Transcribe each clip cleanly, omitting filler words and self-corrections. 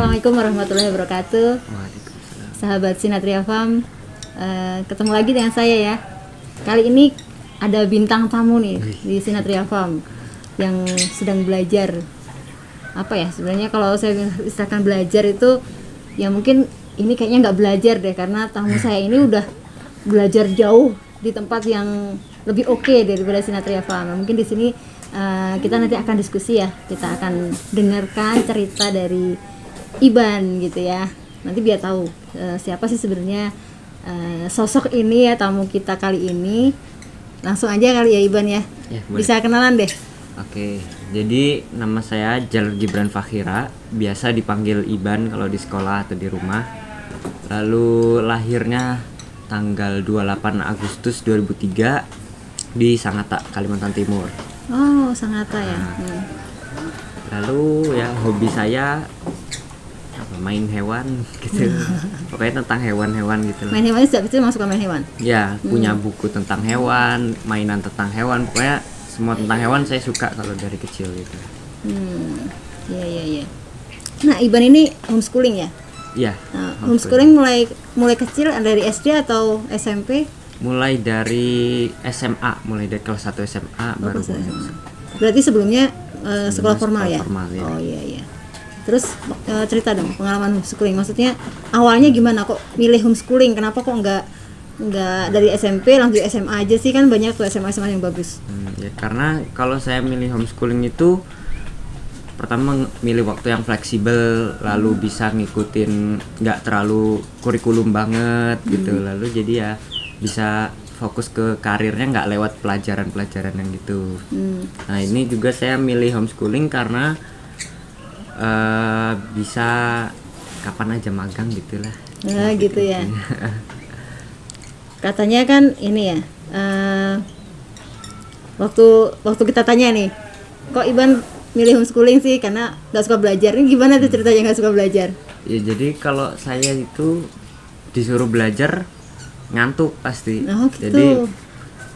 Assalamualaikum warahmatullahi wabarakatuh. Waalaikumsalam. Sahabat Sinatria Farm, ketemu lagi dengan saya ya. Kali ini ada bintang tamu nih di Sinatria Farm yang sedang belajar. Apa ya, sebenarnya kalau saya istilahkan belajar itu ya mungkin ini kayaknya nggak belajar deh, karena tamu saya ini udah belajar jauh di tempat yang lebih oke daripada Sinatria Farm. Mungkin di sini kita nanti akan diskusi ya, kita akan dengarkan cerita dari Iban gitu ya. Nanti biar tahu siapa sih sebenarnya sosok ini ya, tamu kita kali ini. Langsung aja kali ya Iban ya, bisa kenalan deh. Oke, jadi nama saya Jalur Gibran Fakhira, biasa dipanggil Iban kalau di sekolah atau di rumah. Lalu lahirnya tanggal 28 Agustus 2003 di Sangatta, Kalimantan Timur. Oh, Sangatta ya. Lalu ya hobi saya main hewan gitu. Pokoknya tentang hewan-hewan gitu. Main hewan sejak kecil masuk ke main hewan? Ya, punya buku tentang hewan, mainan tentang hewan, pokoknya semua tentang hewan saya suka kalau dari kecil gitu. Iya. Nah, Iban ini homeschooling ya? Iya. Nah, homeschooling mulai kecil dari SD atau SMP? Mulai dari SMA, mulai dari kelas 1 SMA baru mulai. Berarti sebelumnya sekolah formal ya? Formal, ya. Oh iya. Terus cerita dong pengalaman homeschooling. Maksudnya awalnya gimana kok milih homeschooling? Kenapa kok nggak dari SMP langsung SMA aja sih, kan banyak tuh SMA yang bagus. Ya karena kalau saya milih homeschooling itu pertama milih waktu yang fleksibel, lalu bisa ngikutin nggak terlalu kurikulum banget gitu, lalu jadi ya bisa fokus ke karirnya nggak lewat pelajaran-pelajaran yang gitu. Nah ini juga saya milih homeschooling karena bisa kapan aja magang gitulah. Nah gitu ya. Katanya kan ini ya, waktu kita tanya nih, kok Iban milih homeschooling sih karena nggak suka belajar. Ini gimana tuh ceritanya nggak suka belajar? Ya jadi kalau saya itu disuruh belajar ngantuk pasti. Oh, gitu. Jadi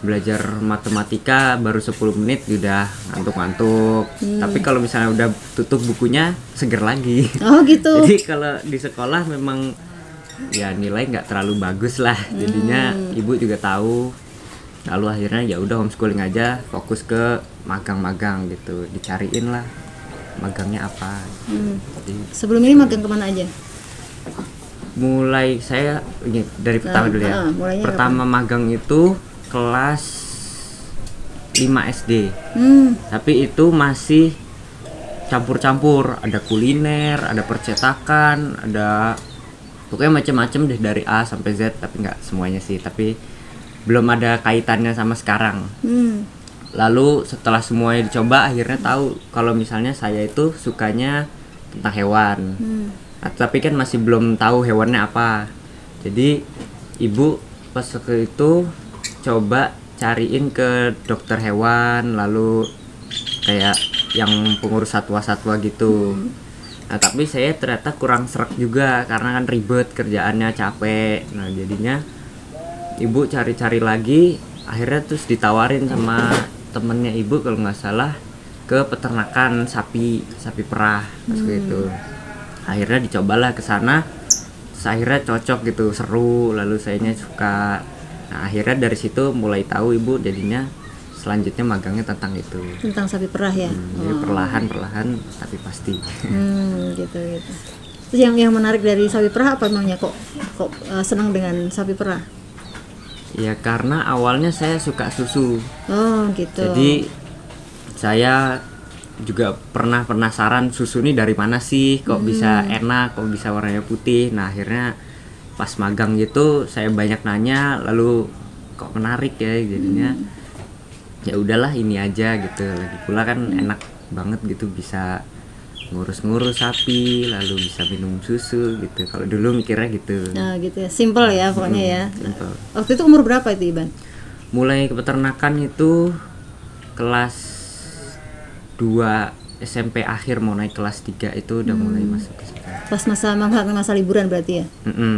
belajar matematika baru 10 menit udah ngantuk-ngantuk. Tapi kalau misalnya udah tutup bukunya seger lagi. Oh gitu. Jadi kalau di sekolah memang ya nilai nggak terlalu bagus lah. Jadinya ibu juga tahu. Lalu akhirnya ya udah homeschooling aja, fokus ke magang-magang gitu. Dicariin lah magangnya apa. Jadi, sebelum ini magang kemana aja? mulai saya ini dari pertama dulu ya. Pertama kapan? Magang itu kelas 5 SD. Tapi itu masih campur-campur, ada kuliner, ada percetakan, ada pokoknya macam-macam deh dari A sampai Z, tapi nggak semuanya sih, tapi belum ada kaitannya sama sekarang. Lalu setelah semuanya dicoba akhirnya tahu kalau misalnya saya itu sukanya tentang hewan. Tapi kan masih belum tahu hewannya apa. Jadi ibu pas waktu itu coba cariin ke dokter hewan, lalu kayak yang pengurus satwa-satwa gitu. Nah tapi saya ternyata kurang sreg juga karena kan ribet kerjaannya, capek. Nah jadinya ibu cari-cari lagi, akhirnya terus ditawarin sama temennya ibu kalau nggak salah ke peternakan sapi perah pas gitu. Akhirnya dicobalah ke sana, akhirnya cocok gitu, seru, lalu sayanya suka. Nah akhirnya dari situ mulai tahu ibu, jadinya selanjutnya magangnya tentang itu, tentang sapi perah ya. Jadi perlahan tapi pasti. Gitu. Terus yang menarik dari sapi perah apa emangnya, kok senang dengan sapi perah? Ya karena awalnya saya suka susu. Oh gitu. Jadi saya juga pernah penasaran susu ini dari mana sih, kok bisa enak, kok bisa warnanya putih. Nah akhirnya pas magang gitu saya banyak nanya, lalu kok menarik ya, jadinya ya udahlah ini aja gitu. Lagi pula kan enak banget gitu, bisa ngurus sapi, lalu bisa minum susu gitu. Kalau dulu mikirnya gitu. Nah gitu ya, simple ya pokoknya ya. Simple. Waktu itu umur berapa itu Iban? Mulai ke peternakan itu kelas 2 SMP akhir mau naik kelas 3 itu udah mulai masuk ke situ. Pas masa liburan berarti ya?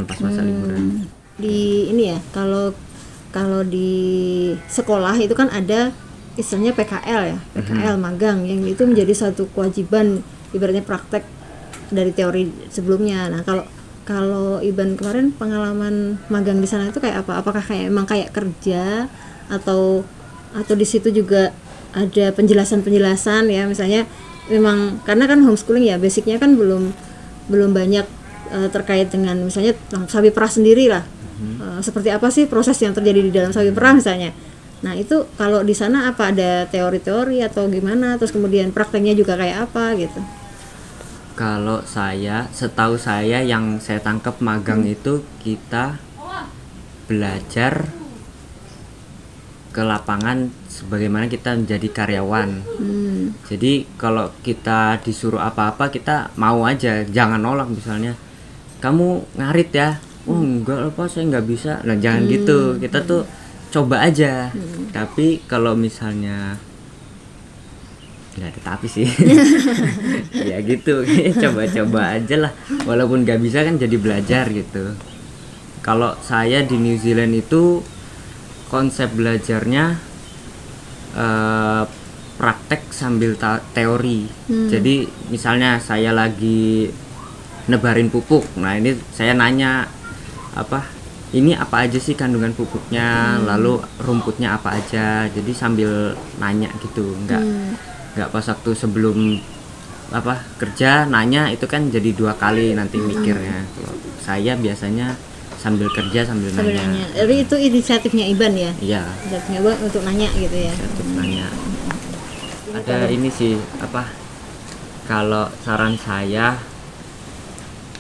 Pas masa liburan. Di ini ya, kalau di sekolah itu kan ada istilahnya PKL ya, PKL magang, yang itu menjadi suatu kewajiban, ibaratnya praktek dari teori sebelumnya. Nah, kalau Iban kemarin pengalaman magang di sana itu kayak apa? Apakah kayak emang kayak kerja atau di situ juga ada penjelasan ya, misalnya memang karena kan homeschooling ya basicnya kan belum banyak terkait dengan misalnya sapi perah sendiri lah. Seperti apa sih proses yang terjadi di dalam sapi perah misalnya. Nah, itu kalau di sana apa ada teori-teori atau gimana, terus kemudian prakteknya juga kayak apa gitu? Kalau setahu saya yang saya tangkap magang itu kita belajar ke lapangan sebagaimana kita menjadi karyawan. Jadi kalau kita disuruh apa-apa kita mau aja, jangan nolak. Misalnya kamu ngarit ya, oh enggak apa saya nggak bisa. Nah jangan gitu, kita tuh coba aja. Tapi kalau misalnya nggak ada tapi sih ya gitu, coba-coba aja lah, walaupun nggak bisa kan jadi belajar gitu. Kalau saya di New Zealand itu konsep belajarnya praktek sambil teori. Jadi misalnya saya lagi nebarin pupuk, nah ini saya nanya ini apa aja sih kandungan pupuknya, lalu rumputnya apa aja, jadi sambil nanya gitu, nggak pas waktu sebelum kerja nanya, itu kan jadi 2 kali nanti mikirnya. Kalau saya biasanya sambil kerja sambil nanya. Jadi itu inisiatifnya Iban ya? Iya. Inisiatifnya Iban untuk nanya gitu ya? Inisiatif nanya. Ada ini sih kalau saran saya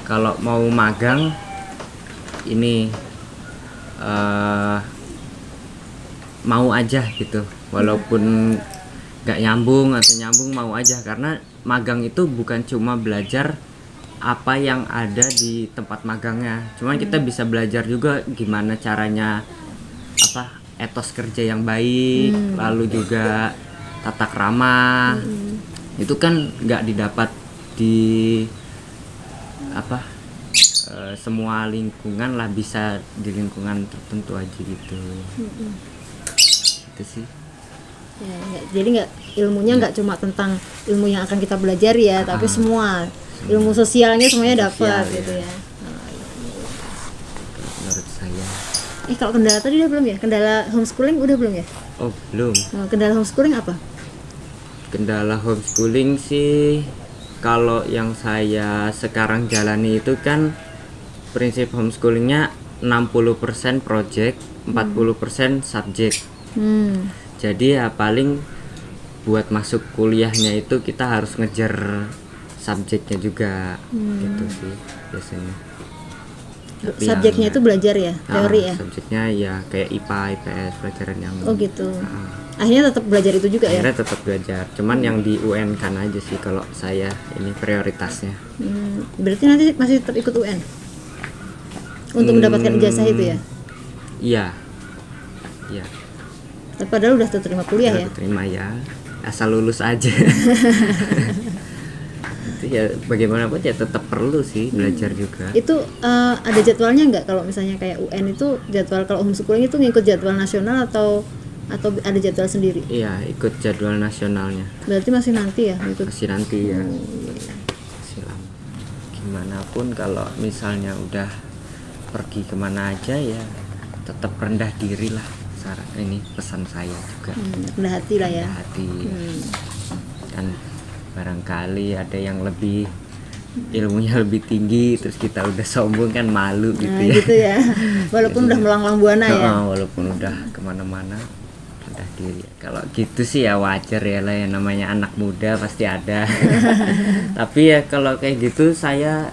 kalau mau magang ini mau aja gitu, walaupun nggak nyambung atau nyambung mau aja, karena magang itu bukan cuma belajar apa yang ada di tempat magangnya, cuman kita bisa belajar juga gimana caranya etos kerja yang baik, lalu juga tata krama. Itu kan nggak didapat di semua lingkungan lah, bisa di lingkungan tertentu aja gitu. Itu sih. Ya, jadi ilmunya nggak cuma tentang ilmu yang akan kita belajar ya, tapi semua ilmu sosialnya semuanya dapat gitu ya. Menurut saya. Kalau kendala tadi udah belum ya? Kendala homeschooling udah belum ya? Oh belum. Kendala homeschooling apa? Kendala homeschooling sih kalau yang saya sekarang jalani itu kan prinsip homeschoolingnya 60% project, 40% subjek. Jadi ya paling buat masuk kuliahnya itu kita harus ngejar subjeknya juga, gitu sih biasanya. Tapi subjeknya itu belajar ya, teori ya? Subjeknya ya kayak IPA, IPS, pelajaran yang gitu. Akhirnya tetap belajar itu juga akhirnya tetap belajar, cuman yang di UN kan aja sih kalau saya ini prioritasnya. Berarti nanti masih tetap ikut UN? Untuk mendapatkan ijazah itu ya? Iya. Tapi padahal udah terima kuliah ya? Terima ya, asal lulus aja. Itu ya bagaimanapun ya tetap perlu sih belajar juga. Itu ada jadwalnya nggak kalau misalnya kayak UN itu jadwal, kalau homeschooling itu ngikut jadwal nasional atau ada jadwal sendiri? Iya, ikut jadwal nasionalnya. Berarti masih nanti ya? Masih nanti ya. Masih lama. Gimana pun kalau misalnya udah pergi kemana aja ya tetap rendah diri lah. Ini pesan saya juga. Rendah hati lah ya. Rendah hati. Kan barangkali ada yang lebih ilmunya lebih tinggi, terus kita udah sombong kan malu gitu ya. Gitu ya. Walaupun udah melanglang buana ya. Walaupun udah kemana-mana rendah diri. Kalau gitu sih ya wajar ya lah, yang namanya anak muda pasti ada. Tapi ya kalau kayak gitu saya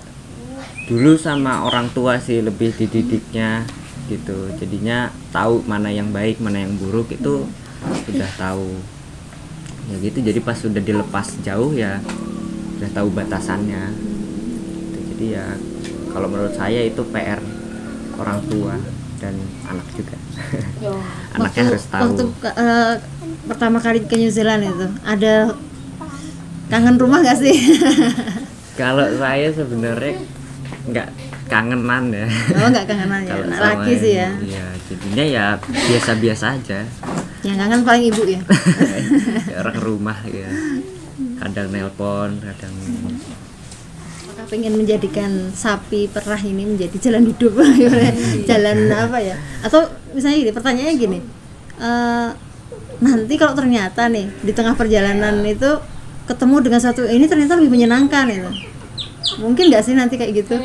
dulu sama orang tua sih lebih dididiknya gitu, jadinya tahu mana yang baik mana yang buruk itu sudah tahu ya gitu. Jadi pas sudah dilepas jauh ya udah tahu batasannya gitu. Jadi ya kalau menurut saya itu PR orang tua dan anak juga. Anaknya harus tahu. Waktu pertama kali ke New Zealand itu ada kangen rumah gak sih? Kalau saya sebenarnya nggak kangenan ya. Nggak kangenan ya, anak laki sih ya. Iya, jadinya ya biasa-biasa aja. Yang kangen paling ibu ya. Orang rumah ya, kadang nelpon, kadang. Apakah pengen menjadikan sapi perah ini menjadi jalan hidup jalan apa ya, atau misalnya gini, pertanyaannya gini, nanti kalau ternyata nih di tengah perjalanan itu ketemu dengan satu ini ternyata lebih menyenangkan itu, mungkin nggak sih nanti kayak gitu?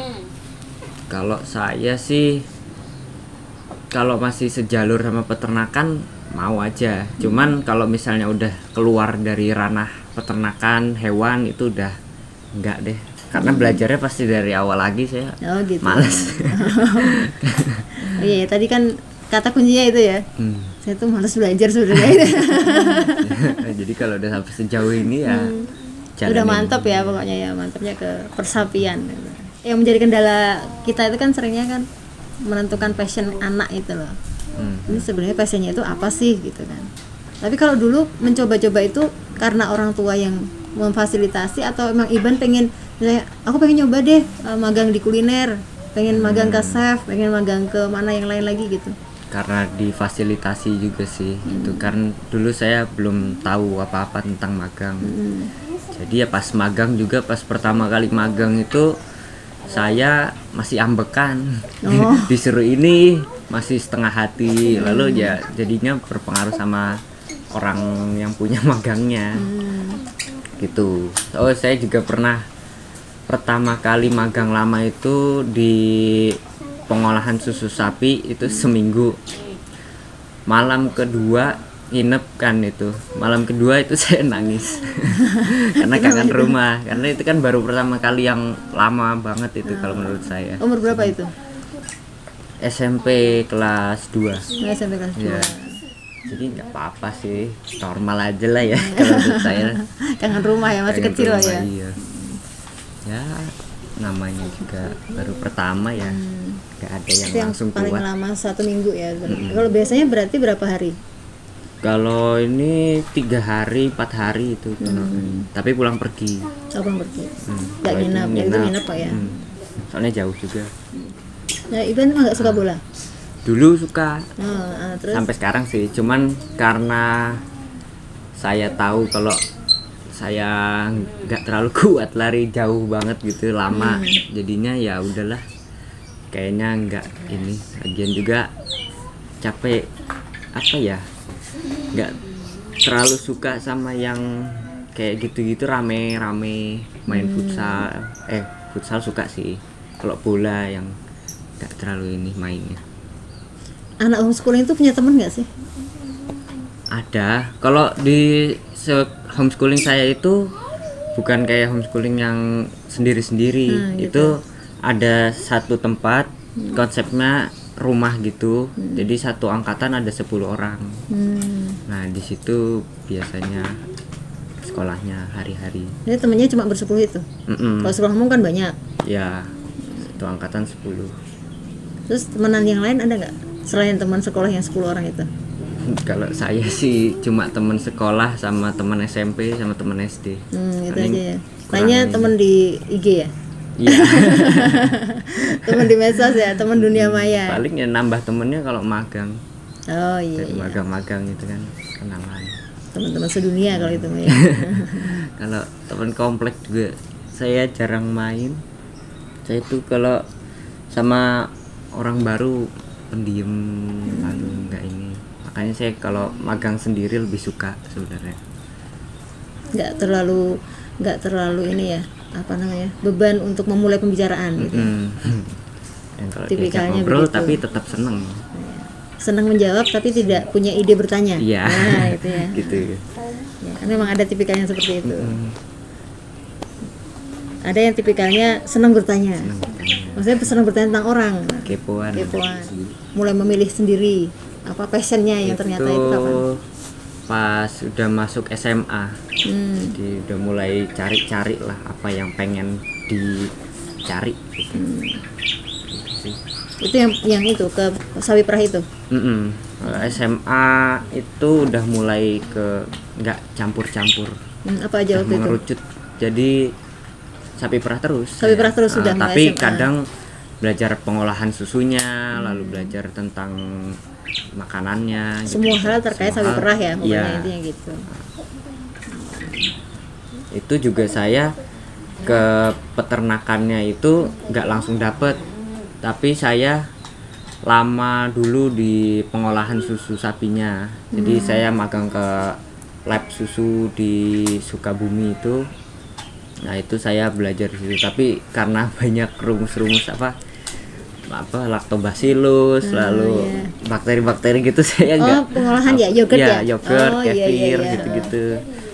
Kalau saya sih kalau masih sejalur sama peternakan mau aja, cuman kalau misalnya udah keluar dari ranah peternakan hewan itu udah enggak deh, karena belajarnya pasti dari awal lagi, saya gitu. Males. Oh iya, tadi kan kata kuncinya itu ya, saya tuh malas belajar sebenarnya. Jadi kalau udah sampai sejauh ini ya udah mantap ya, pokoknya ya mantapnya ke persapian. Yang menjadi kendala kita itu kan seringnya kan menentukan passion anak itu loh. Ini sebenarnya passionnya itu apa sih gitu kan. Tapi kalau dulu mencoba-coba itu karena orang tua yang memfasilitasi, atau emang Iban pengen, misalnya aku pengen nyoba deh magang di kuliner, pengen magang ke chef, pengen magang ke mana yang lain lagi gitu? Karena difasilitasi juga sih, itu kan dulu saya belum tahu apa-apa tentang magang. Jadi ya pas magang juga, pas pertama kali magang itu saya masih ambekan. Disuruh ini masih setengah hati, lalu ya jadinya berpengaruh sama orang yang punya magangnya. Gitu. Oh, saya juga pernah pertama kali magang lama itu di pengolahan susu sapi itu seminggu. Malam kedua nginep kan, itu malam kedua itu saya nangis karena kangen rumah, karena itu kan baru pertama kali yang lama banget itu kalau menurut saya. Umur berapa itu? SMP kelas 2. SMP kelas 2 ya. Jadi nggak apa-apa sih, normal aja lah ya kalau menurut saya. Kangen rumah ya, masih kecil lah ya. Iya. Ya namanya juga baru pertama ya, nggak ada yang langsung paling kuat. lama 1 minggu ya. Kalau biasanya berarti berapa hari? Kalau ini 3 hari 4 hari itu, tapi pulang pergi. Pulang pergi. Nggak nginap, ya itu nginap Pak ya. Soalnya jauh juga. Nah, Iban emang nggak suka bola? Dulu suka. Terus? Sampai sekarang sih, cuman karena saya tahu kalau saya nggak terlalu kuat lari jauh banget gitu, lama, jadinya ya udahlah, kayaknya nggak ini. Lagian juga capek, apa ya, nggak terlalu suka sama yang kayak gitu-gitu rame-rame main futsal. Futsal suka sih, kalau bola yang nggak terlalu ini mainnya. Anak homeschooling itu punya temen nggak sih? Ada. Kalau di homeschooling saya itu bukan kayak homeschooling yang sendiri-sendiri. Gitu. Itu ada satu tempat, konsepnya rumah gitu. Jadi satu angkatan ada 10 orang. Nah di situ biasanya sekolahnya hari-hari. Jadi temennya cuma bersepuluh itu? Kalau sekolah umum kan banyak. Ya, satu angkatan 10. Terus temenan yang lain ada nggak selain teman sekolah yang 10 orang itu? Kalau saya sih cuma teman sekolah sama teman SMP sama teman SD. Gitu aja ya. Lainnya teman di IG ya? Iya. Teman di medsos ya, teman dunia maya. Paling ya nambah temennya kalau magang. Oh iya. Magang-magang itu kan kenalan. Teman-teman sedunia kalau itu ya. Kalau teman komplek juga saya jarang main. Saya tuh kalau sama orang baru pendiam, lalu enggak ini. Makanya saya kalau magang sendiri lebih suka sebenarnya. Nggak terlalu ini ya, apa namanya, beban untuk memulai pembicaraan gitu. Dan kalau tipikalnya ngobrol begitu. tapi tetap senang menjawab tapi tidak punya ide bertanya. Iya. Nah itu ya. Gitu. Ya, kan memang ada tipikalnya seperti itu. Ada yang tipikalnya senang bertanya. Maksudnya senang bertanya tentang orang. Kepoan. Mulai memilih sendiri apa passionnya yang ternyata itu kapan? Pas udah masuk SMA. Jadi udah mulai cari-cari lah apa yang pengen dicari gitu. Itu yang itu ke sapi perah itu. SMA itu udah mulai ke nggak campur-campur. Apa aja waktu itu? Mengerucut. Jadi sapi perah terus. Sapi perah terus sudah. Tapi kadang belajar pengolahan susunya, lalu belajar tentang makanannya. Semua gitu. hal terkait sapi perah ya, pokoknya iya. intinya gitu. Itu juga saya ke peternakannya itu nggak langsung dapet, tapi saya lama dulu di pengolahan susu sapinya. Jadi saya magang ke lab susu di Sukabumi itu. Nah itu saya belajar di situ, tapi karena banyak rumus-rumus apa lactobacillus lalu bakteri-bakteri gitu saya nggak. Pengolahan ya yogurt ya. Yogurt, kefir gitu-gitu.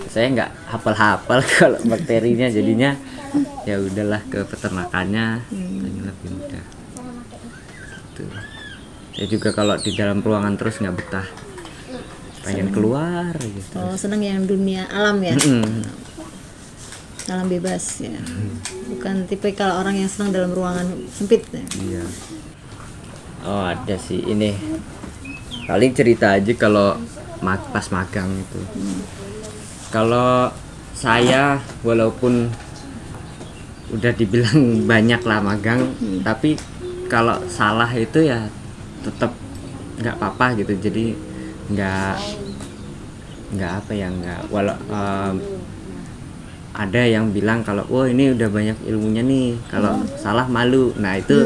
Saya nggak hafal-hafal kalau bakterinya, jadinya ya udahlah ke peternakannya yang lebih mudah. Gitu. Saya juga kalau di dalam ruangan terus nggak betah, pengen keluar gitu. Seneng yang dunia alam ya. Alam bebas ya. Bukan tipe kalau orang yang senang dalam ruangan sempit ya. Iya. Oh ada sih ini, paling cerita aja kalau pas magang itu. Kalau saya walaupun udah dibilang banyak lah magang, tapi kalau salah itu ya tetap nggak apa-apa gitu. Jadi nggak apa ya, nggak ada yang bilang kalau ini udah banyak ilmunya nih, kalau salah malu. Nah itu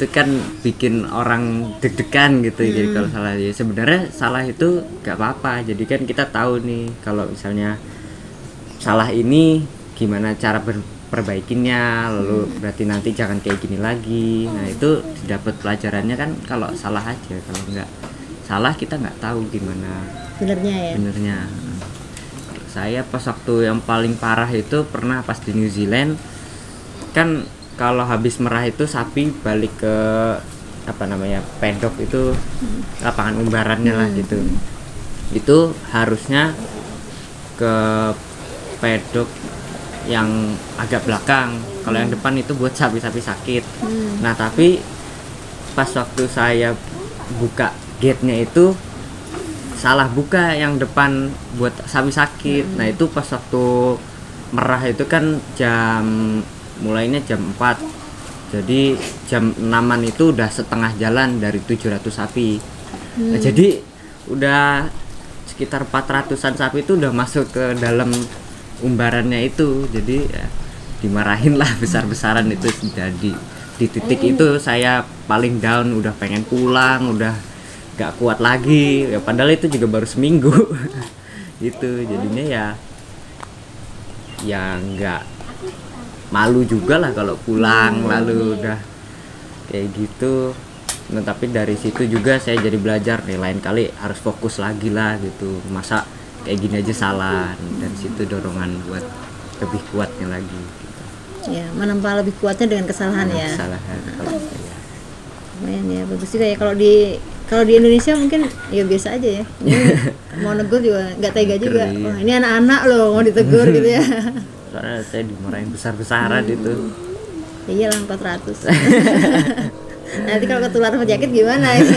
kan bikin orang deg-degan gitu. Jadi kalau salah, ya sebenarnya salah itu nggak apa-apa. Jadi kan kita tahu nih kalau misalnya salah ini gimana cara perbaikinya, lalu berarti nanti jangan kayak gini lagi. Nah itu dapat pelajarannya kan kalau salah aja. Kalau nggak salah kita nggak tahu gimana benernya. Saya pas waktu yang paling parah itu pernah pas di New Zealand. Kan kalau habis merah itu sapi balik ke pedok itu, lapangan umbarannya lah gitu. Itu harusnya ke pedok yang agak belakang. Kalau yang depan itu buat sapi-sapi sakit. Nah tapi pas waktu saya buka gate-nya itu salah buka yang depan buat sapi sakit. Nah itu pas waktu merah itu kan mulainya jam 4. Jadi jam 6-an itu udah setengah jalan dari 700 sapi. Nah, jadi udah sekitar 400-an sapi itu udah masuk ke dalam umbarannya itu. Jadi ya, dimarahin lah besar-besaran itu. Jadi di titik itu saya paling down, udah pengen pulang, udah gak kuat lagi ya, padahal itu juga baru seminggu gitu. Jadinya ya nggak malu juga lah kalau pulang lalu udah kayak gitu. Nah tapi dari situ juga saya jadi belajar nih, lain kali harus fokus lagi lah gitu, masa kayak gini aja salah. Dan situ dorongan buat lebih kuatnya lagi gitu. Ya menempa lebih kuatnya dengan kesalahan ya. Kesalahan kalau saya. Lumayan ya, bagus juga ya. Kalau di Indonesia mungkin ya biasa aja ya. Mau negur juga nggak tega juga. Wah ini anak-anak loh mau ditegur gitu ya. Soalnya saya dimarahin besar-besaran itu. Ya iyalah 400. Nanti kalau ketularan penyakit gimana ya?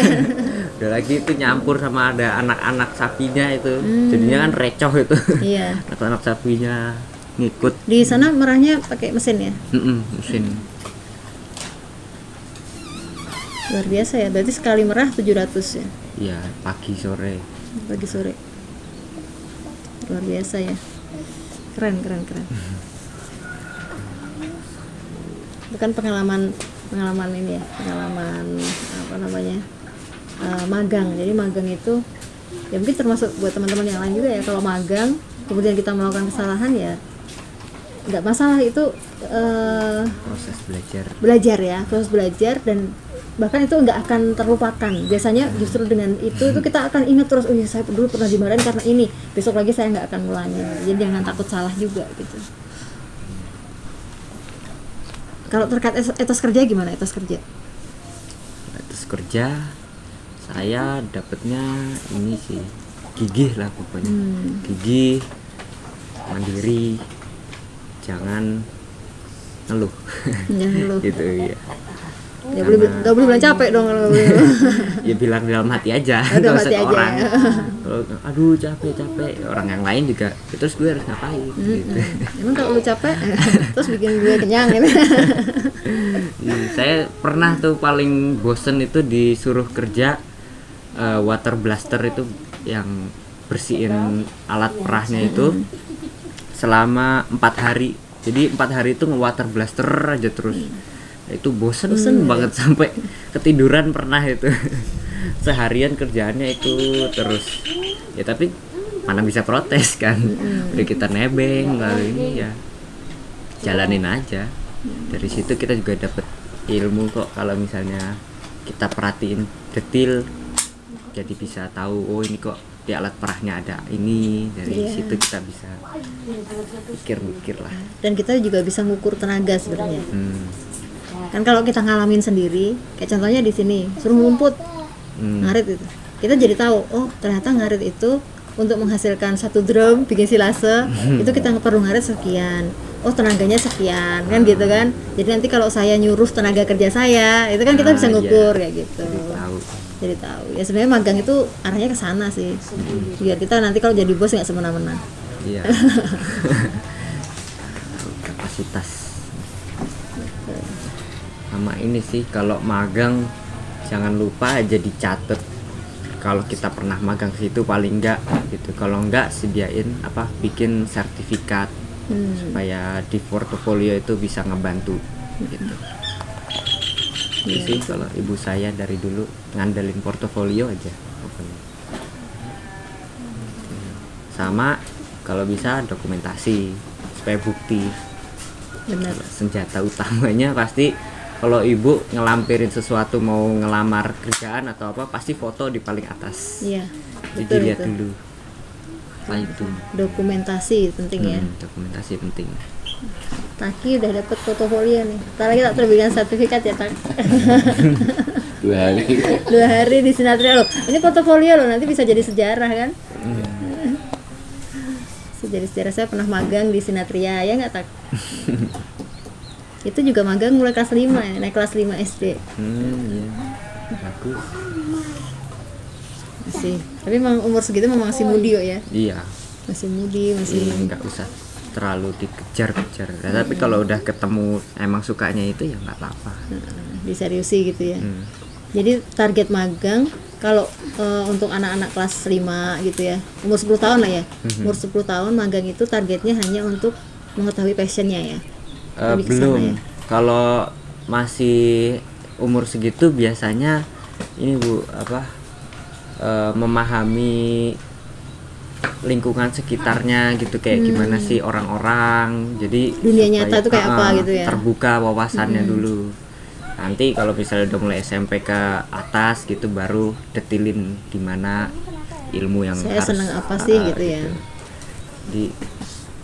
Udah lagi itu nyampur sama ada anak-anak sapinya itu. Jadinya kan recoh itu. Iya. Anak-anak sapinya ngikut. Di sana merahnya pakai mesin ya? Mesin. Luar biasa ya, berarti sekali merah 700 ya? Iya, pagi sore. Luar biasa ya. Keren. Bukan pengalaman ini ya, magang. Jadi magang itu ya mungkin termasuk buat teman-teman yang lain juga ya, kalau magang kemudian kita melakukan kesalahan ya nggak masalah, itu proses belajar dan bahkan itu nggak akan terlupakan. Biasanya justru dengan itu kita akan ingat terus, saya dulu pernah dimarahin karena ini, besok lagi saya nggak akan ngulangi. Jadi jangan takut salah juga gitu. Kalau terkait etos kerja gimana? Etos kerja saya dapatnya ini sih, gigih lah pokoknya. Gigih, mandiri, jangan ngeluh. Gitu ya. Gak boleh bilang capek dong kalau ya bilang dalam hati aja, dalam hati aja orang ya. Aduh capek orang yang lain juga, terus gue harus ngapain gitu. Emang kalau lu capek terus bikin gue kenyang gitu. Saya pernah tuh paling bosen itu disuruh kerja water blaster itu, yang bersihin alat perahnya itu selama 4 hari Jadi 4 hari itu nge-water blaster aja terus. Itu bosen banget sampai ketiduran pernah itu. Seharian kerjaannya itu terus. Ya tapi mana bisa protes kan. Udah kita nebeng lalu ini ya jalanin aja. Dari situ kita juga dapat ilmu kok kalau misalnya kita perhatiin detail, jadi bisa tahu oh ini kok di alat perahnya ada ini. Dari situ kita bisa mikir-mikir lah. Dan kita juga bisa ngukur tenaga sebenarnya. Kan kalau kita ngalamin sendiri, kayak contohnya di sini suruh ngumput ngarit itu, kita jadi tahu oh ternyata ngarit itu untuk menghasilkan 1 drum bikin silase itu kita perlu ngarit sekian, oh tenaganya sekian kan gitu kan. Jadi nanti kalau saya nyuruh tenaga kerja saya itu kan kita bisa ngukur kayak gitu. Jadi tahu ya sebenarnya magang itu arahnya ke sana sih, biar kita nanti kalau jadi bos nggak semena-mena. Iya. Kapasitas sama ini sih, kalau magang jangan lupa aja dicatat kalau kita pernah magang ke situ paling enggak gitu. Kalau enggak sediain bikin sertifikat supaya di portofolio itu bisa ngebantu gitu. Itu sih kalau ibu saya dari dulu ngandelin portofolio aja pokoknya. Sama kalau bisa dokumentasi supaya bukti. Benar. Senjata utamanya pasti kalau ibu ngelampirin sesuatu mau ngelamar kerjaan atau apa pasti foto di paling atas. Iya. Jadi lihat dulu. Itu dokumentasi penting ya. Dokumentasi penting. Taki udah dapet portofolio nih. Ntar lagi tak terbitkan sertifikat ya Tak. 2 hari. 2 hari di Sinatria loh. Ini portofolio loh, nanti bisa jadi sejarah kan? Bisa jadi sejarah, saya pernah magang di Sinatria ya nggak Tak? Itu juga magang mulai kelas 5 ya, naik kelas 5 SD. Iya. Bagus. Masih. Tapi memang umur segitu memang masih mudi ya. Iya. Masih mudi, masih nggak usah terlalu dikejar-kejar. Tapi kalau udah ketemu emang sukanya itu ya nggak apa-apa. Diseriusi gitu ya. Jadi target magang kalau untuk anak-anak kelas 5 gitu ya, umur 10 tahun lah ya. Umur 10 tahun magang itu targetnya hanya untuk mengetahui passionnya ya. Belum. Kalau masih umur segitu biasanya ini Bu memahami lingkungan sekitarnya gitu, kayak gimana sih orang-orang. Jadi dunia nyata itu kayak apa gitu ya. Terbuka wawasannya dulu. Nanti kalau misalnya udah mulai SMP ke atas gitu baru detilin gimana ilmu yang saya senang apa sih gitu ya. Jadi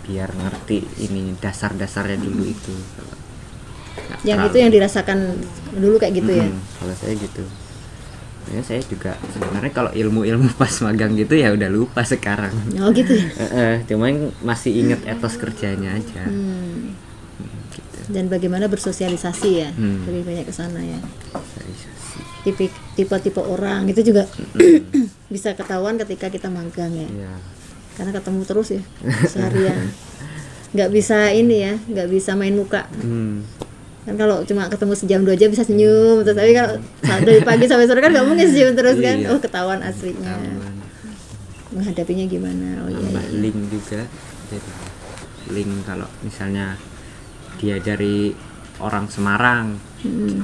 biar ngerti ini dasar-dasarnya dulu itu. Yang itu yang dirasakan dulu kayak gitu ya. Kalau saya gitu. Ya saya juga sebenarnya kalau ilmu-ilmu pas magang gitu ya udah lupa sekarang. Oh gitu ya. Cuman masih inget etos kerjanya aja. Gitu. Dan bagaimana bersosialisasi ya, lebih banyak ke sana ya. Tipe-tipe orang itu juga bisa ketahuan ketika kita magang ya. Karena ketemu terus ya seharian, nggak bisa ini ya, nggak bisa main muka. Kan kalau cuma ketemu sejam 2 jam bisa senyum terus, tapi kalau dari pagi sampai sore kan nggak mungkin senyum terus kan. Oh ketahuan aslinya, menghadapinya gimana. Oh iya. Link juga, jadi link kalau misalnya dia dari orang Semarang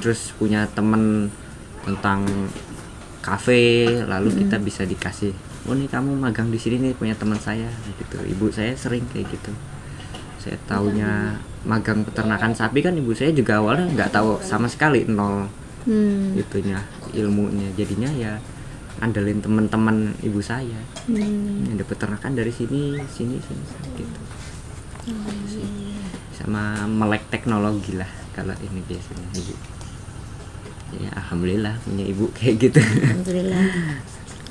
terus punya temen tentang kafe, lalu kita bisa dikasih, oh nih kamu magang di sini nih punya teman saya gitu. Ibu saya sering kayak gitu. Saya taunya magang peternakan sapi kan ibu saya juga awalnya nggak tahu sama sekali, nol itunya ilmunya. Jadinya ya andelin teman-teman ibu saya. Ada peternakan dari sini gitu. Sama melek teknologi lah kalau ini biasanya ibu. Ya alhamdulillah punya ibu kayak gitu.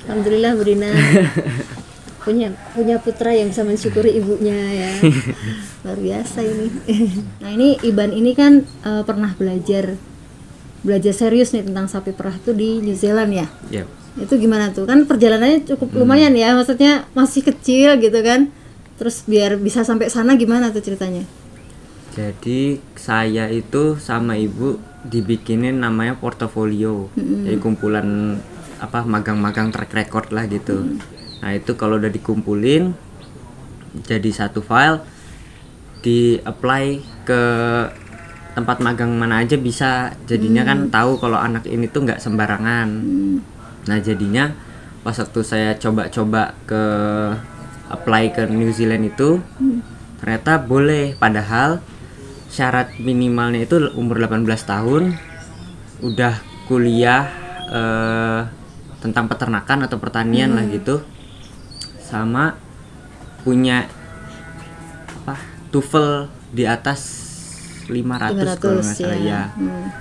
Alhamdulillah Bu Dina punya putra yang bisa mensyukuri ibunya ya. Luar biasa ini. Nah ini Iban ini kan pernah belajar serius nih tentang sapi perah tuh di New Zealand ya. Itu gimana tuh? Kan perjalanannya cukup lumayan ya, maksudnya masih kecil gitu kan. Terus biar bisa sampai sana gimana tuh ceritanya? Jadi saya itu sama ibu dibikinin namanya portofolio. Jadi kumpulan magang-magang track record lah gitu. Nah itu kalau udah dikumpulin jadi satu file, di apply ke tempat magang mana aja bisa, jadinya kan tahu kalau anak ini tuh nggak sembarangan. Nah jadinya pas waktu saya coba-coba ke apply ke New Zealand itu ternyata boleh, padahal syarat minimalnya itu umur 18 tahun, udah kuliah tentang peternakan atau pertanian lah gitu, sama punya TOEFL di atas 500 kalau nggak salah ya.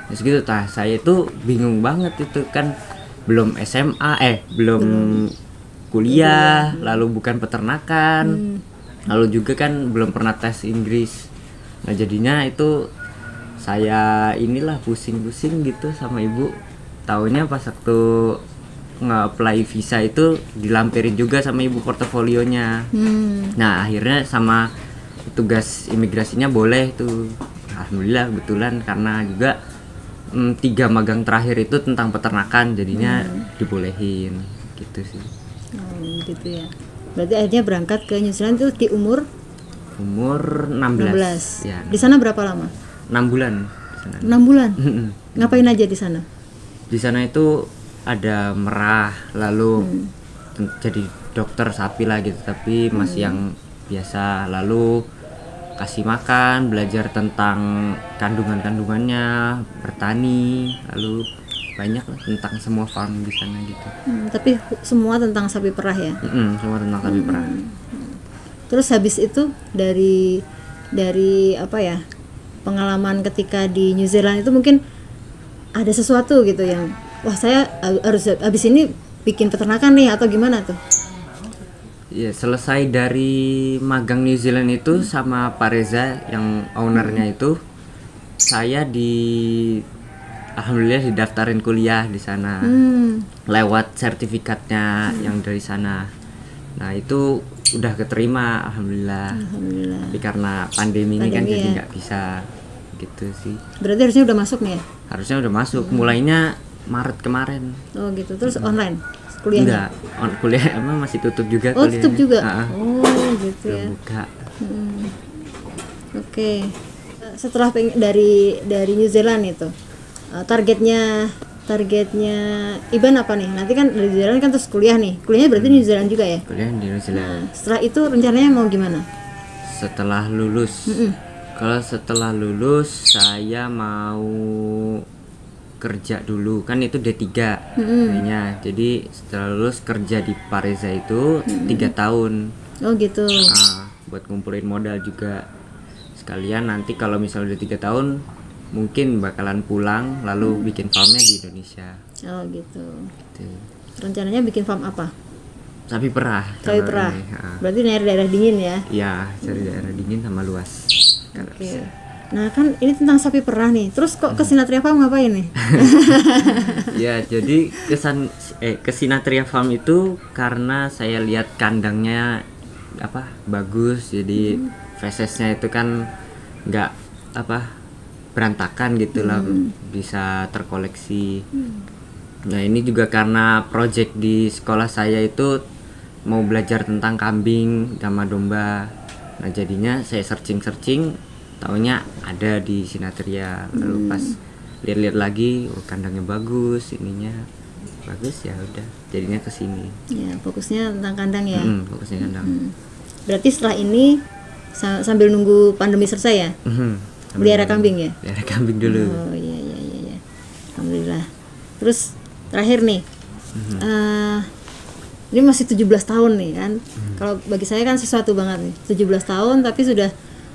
Terus gitu saya itu bingung banget, itu kan belum SMA belum kuliah, lalu bukan peternakan, lalu juga kan belum pernah tes Inggris. Nah jadinya itu saya inilah pusing-pusing gitu sama ibu. Taunya pas waktu nge-apply visa itu dilampirin juga sama ibu portofolionya. Nah akhirnya sama tugas imigrasinya boleh tuh, alhamdulillah kebetulan, karena juga 3 magang terakhir itu tentang peternakan, jadinya dibolehin gitu sih. Gitu ya. Berarti akhirnya berangkat ke New Zealand itu di umur 16. Ya. Di sana berapa lama? 6 bulan. 6 bulan. Ngapain aja di sana? Di sana itu ada merah, lalu jadi dokter sapi lah gitu, tapi masih yang biasa, lalu kasih makan, belajar tentang kandungannya, bertani, lalu banyak lah tentang semua farm di sana gitu. Tapi semua tentang sapi perah ya? Semua tentang sapi perah. Terus habis itu dari apa ya, pengalaman ketika di New Zealand itu mungkin ada sesuatu gitu yang wah saya harus habis ini bikin peternakan nih, atau gimana tuh? Ya selesai dari magang New Zealand itu sama Pak Reza yang ownernya itu, saya alhamdulillah didaftarin kuliah di sana lewat sertifikatnya yang dari sana. Nah itu udah keterima alhamdulillah. Tapi karena pandemi ini kan jadi nggak bisa gitu sih. Berarti harusnya udah masuk nih ya? Harusnya udah masuk, mulainya Maret kemarin. Oh gitu. Terus online kuliahnya? Enggak, kuliah emang masih tutup juga. Oh tutup juga? Oh gitu belum ya. buka. Oke. Setelah dari New Zealand itu targetnya Iban apa nih? Nanti kan dari New Zealand kan terus kuliah nih. Kuliahnya berarti New Zealand juga ya? Kuliah di New Zealand. Nah, setelah itu rencananya mau gimana? Setelah lulus. Kalau setelah lulus saya mau kerja dulu, kan itu D3 kayaknya. Jadi setelah lulus kerja di Pareza itu 3 tahun. Oh gitu. Buat ngumpulin modal juga. Sekalian nanti kalau misalnya udah 3 tahun mungkin bakalan pulang lalu bikin farmnya di Indonesia. Oh gitu. Rencananya bikin farm apa? Sapi perah. Sapi perah. Berarti daerah dingin ya? Iya, cari daerah dingin sama luas. Oke. Nah kan ini tentang sapi perah nih. Terus kok ke Sinatria Farm ngapain nih? Ya jadi ke Sinatria Farm itu karena saya lihat kandangnya bagus, jadi fesesnya itu kan nggak berantakan gitu lah, bisa terkoleksi. Nah ini juga karena project di sekolah saya itu mau belajar tentang kambing sama domba. Nah jadinya saya searching taunya ada di Sinatria, lalu pas lihat-lihat lagi kandangnya bagus, ininya bagus, ya udah jadinya kesini. Ya fokusnya tentang kandang ya. Fokusnya kandang. Berarti setelah ini sambil nunggu pandemi selesai ya? Pelihara kambing ya? Pelihara kambing dulu. Oh iya. Alhamdulillah. Terus terakhir nih, ini masih 17 tahun nih kan. Kalau bagi saya kan sesuatu banget nih, 17 tahun tapi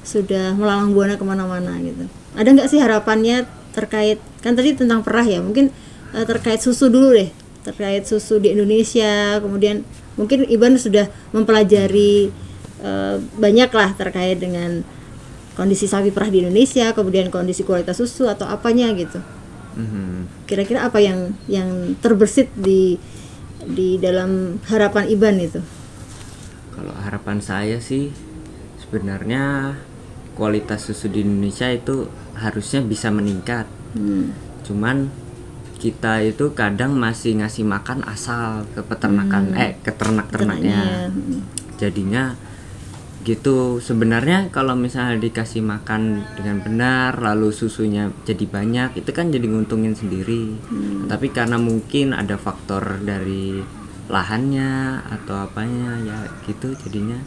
sudah melalang buana kemana-mana gitu. Ada nggak sih harapannya terkait, kan tadi tentang perah ya, mungkin terkait susu dulu deh, terkait susu di Indonesia. Kemudian mungkin Iban sudah mempelajari banyak lah terkait dengan kondisi sapi perah di Indonesia, kemudian kondisi kualitas susu atau apanya gitu. Kira-kira apa yang terbersit di dalam harapan Iban itu? Kalau harapan saya sih sebenarnya kualitas susu di Indonesia itu harusnya bisa meningkat. Cuman kita itu kadang masih ngasih makan asal ke peternakan ke ternak-ternaknya. Jadinya gitu. Sebenarnya kalau misalnya dikasih makan dengan benar lalu susunya jadi banyak, itu kan jadi nguntungin sendiri. Tapi karena mungkin ada faktor dari lahannya atau apanya ya gitu, jadinya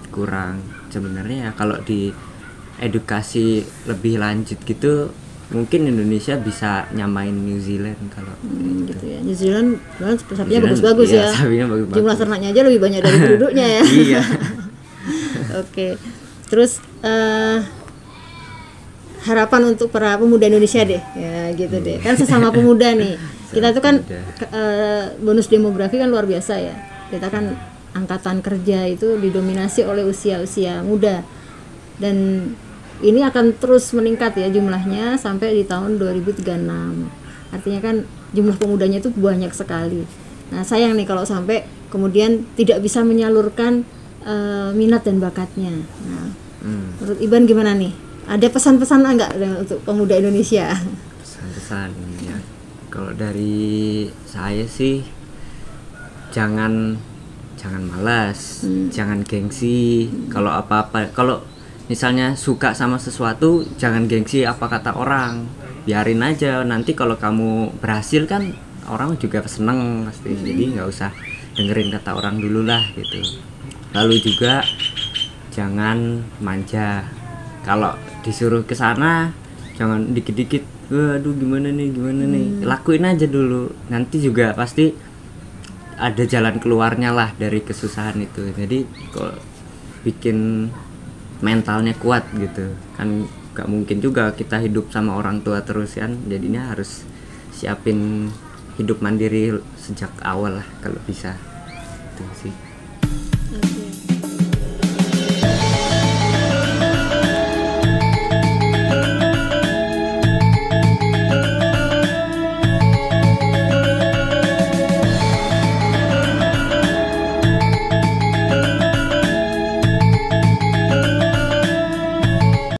kurang. Sebenarnya ya kalau di edukasi lebih lanjut gitu mungkin Indonesia bisa nyamain New Zealand kalau gitu ya. New Zealand sapinya bagus-bagus ya. Jumlah ternaknya aja lebih banyak dari penduduknya ya. Iya. Oke. Terus harapan untuk para pemuda Indonesia deh. Ya gitu deh. Kan sesama pemuda nih. Kita tuh kan bonus demografi kan luar biasa ya. Kita kan angkatan kerja itu didominasi oleh usia-usia muda. Dan ini akan terus meningkat ya jumlahnya sampai di tahun 2036. Artinya kan jumlah pemudanya itu banyak sekali. Nah sayang nih kalau sampai kemudian tidak bisa menyalurkan minat dan bakatnya. Nah, menurut Iban gimana nih? Ada pesan-pesan enggak untuk pemuda Indonesia? Pesan-pesan ya. Kalau dari saya sih jangan malas, jangan gengsi. Kalau apa-apa, kalau misalnya suka sama sesuatu jangan gengsi apa kata orang, biarin aja. Nanti kalau kamu berhasil kan orang juga seneng pasti. Jadi nggak usah dengerin kata orang dulu lah gitu. Lalu juga jangan manja. Kalau disuruh ke sana jangan dikit-dikit waduh gimana nih lakuin aja dulu, nanti juga pasti ada jalan keluarnya lah dari kesusahan itu. Jadi kok bikin mentalnya kuat gitu kan, gak mungkin juga kita hidup sama orang tua terus kan, jadinya harus siapin hidup mandiri sejak awal lah kalau bisa itu sih. Okay.